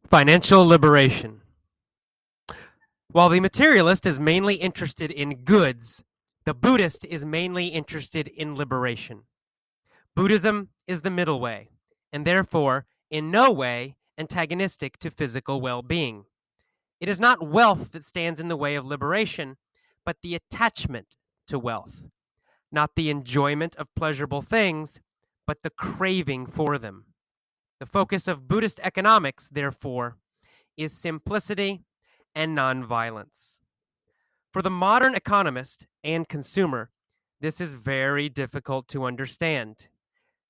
Financial liberation. While the materialist is mainly interested in goods, the Buddhist is mainly interested in liberation. Buddhism is the middle way, and therefore in no way antagonistic to physical well-being. It is not wealth that stands in the way of liberation, but the attachment to wealth, not the enjoyment of pleasurable things, but the craving for them. The focus of Buddhist economics, therefore, is simplicity and nonviolence. For the modern economist and consumer, this is very difficult to understand.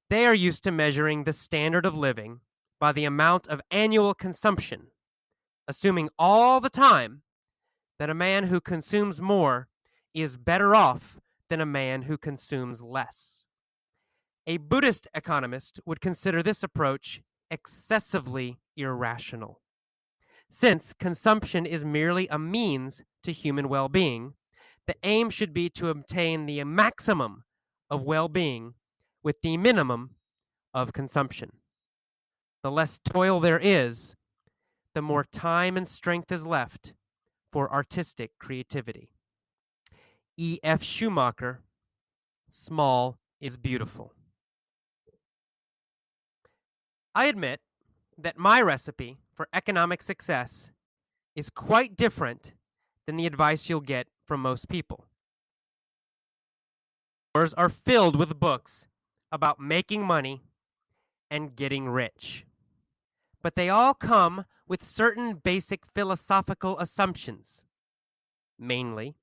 They are used to measuring the standard of living by the amount of annual consumption, assuming all the time that a man who consumes more is better off than a man who consumes less. A Buddhist economist would consider this approach excessively irrational. Since consumption is merely a means to human well-being, the aim should be to obtain the maximum of well-being with the minimum of consumption. The less toil there is, the more time and strength is left for artistic creativity. E.F. Schumacher, Small is Beautiful. I admit that my recipe for economic success is quite different than the advice you'll get from most people. Stores are filled with books about making money and getting rich. But they all come with certain basic philosophical assumptions, mainly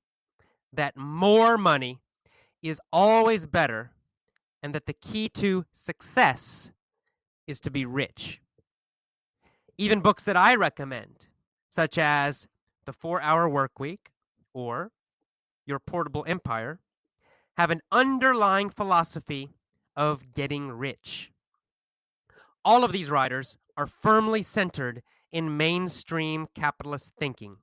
that more money is always better and that the key to success is to be rich. Even books that I recommend, such as The 4-Hour Workweek or Your Portable Empire, have an underlying philosophy of getting rich. All of these writers are firmly centered in mainstream capitalist thinking.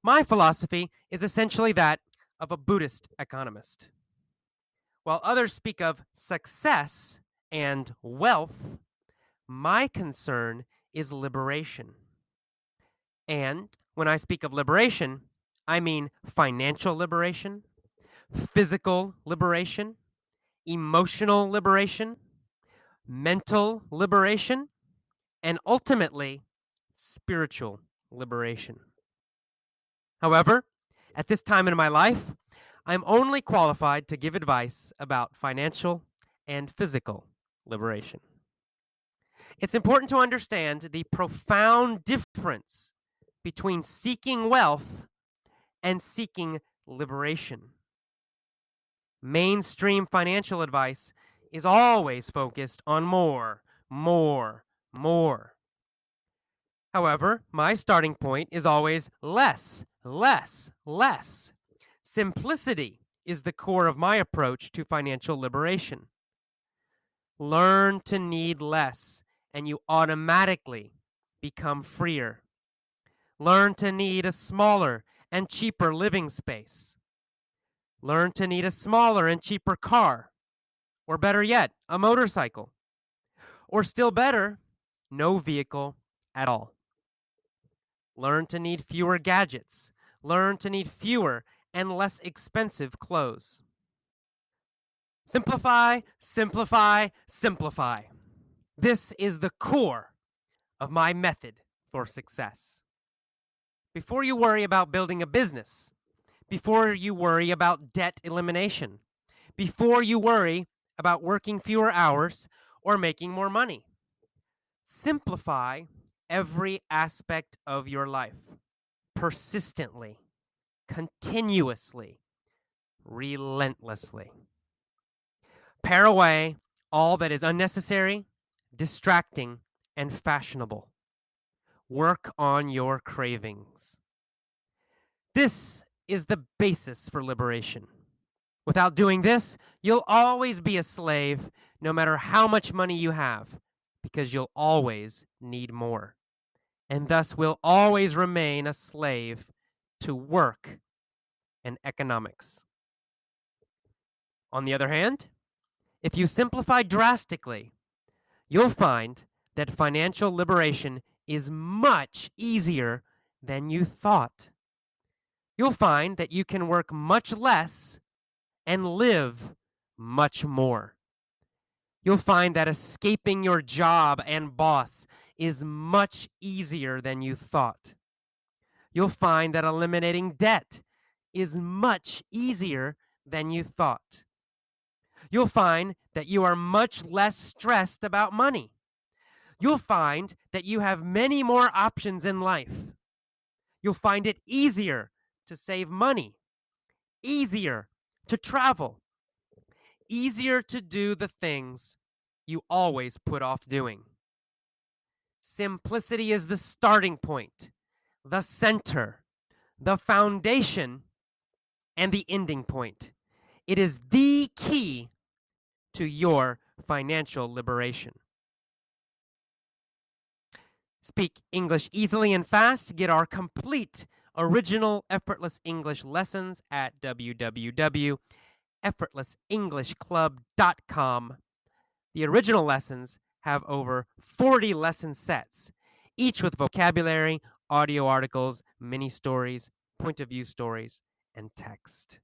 My philosophy is essentially that of a Buddhist economist. While others speak of success and wealth, my concern is liberation. And when I speak of liberation, I mean financial liberation, physical liberation, emotional liberation, mental liberation, and ultimately, spiritual liberation. However, at this time in my life, I'm only qualified to give advice about financial and physical liberation. It's important to understand the profound difference between seeking wealth and seeking liberation. Mainstream financial advice is always focused on more. However, my starting point is always less. Simplicity is the core of my approach to financial liberation. Learn to need less, and you automatically become freer. Learn to need a smaller and cheaper living space. Learn to need a smaller and cheaper car, or better yet, a motorcycle. Or still better, no vehicle at all. Learn to need fewer gadgets. Learn to need fewer and less expensive clothes. Simplify. This is the core of my method for success. Before you worry about building a business, before you worry about debt elimination, before you worry about working fewer hours or making more money, simplify every aspect of your life persistently, continuously, relentlessly. Pare away all that is unnecessary, distracting, and fashionable. Work on your cravings. This is the basis for liberation. Without doing this, you'll always be a slave, no matter how much money you have, because you'll always need more, and thus will always remain a slave to work and economics. On the other hand, if you simplify drastically, you'll find that financial liberation is much easier than you thought. You'll find that you can work much less and live much more. You'll find that escaping your job and boss is much easier than you thought. You'll find that eliminating debt is much easier than you thought. You'll find that you are much less stressed about money. You'll find that you have many more options in life. You'll find it easier to save money, easier to travel, easier to do the things you always put off doing. Simplicity is the starting point, the center, the foundation, and the ending point. It is the key to your financial liberation. Speak English easily and fast. Get our complete original Effortless English lessons at www.effortlessenglishclub.com. The original lessons have over 40 lesson sets, each with vocabulary, audio articles, mini stories, point of view stories, and text.